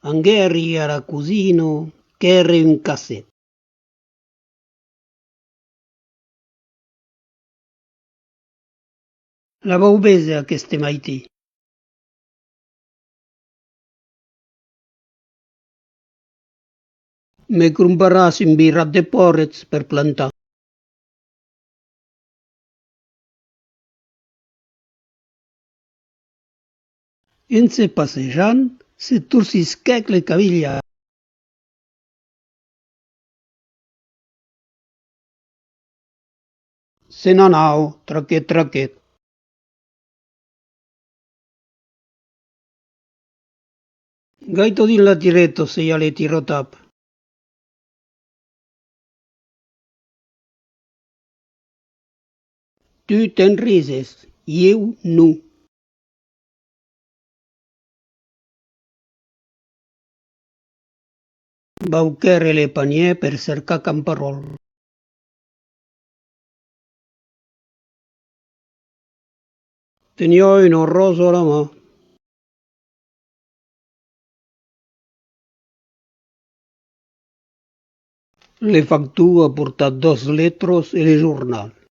Angeri era cusino ch'ère un casset. L'aveu bese aqueste maití. Me cromparàs un birrat de pòrrets per plantar. En se passejant, se tossisquèc le cavilha. Se n'anau, traquet, traquet. Gaito din latiretto se ja le tirotap. Tu te'n rises, eu non. Vau chère le panier per cercar camperol. Tenia un roso a la mà. Le factù a portat 2 letros e le jornal.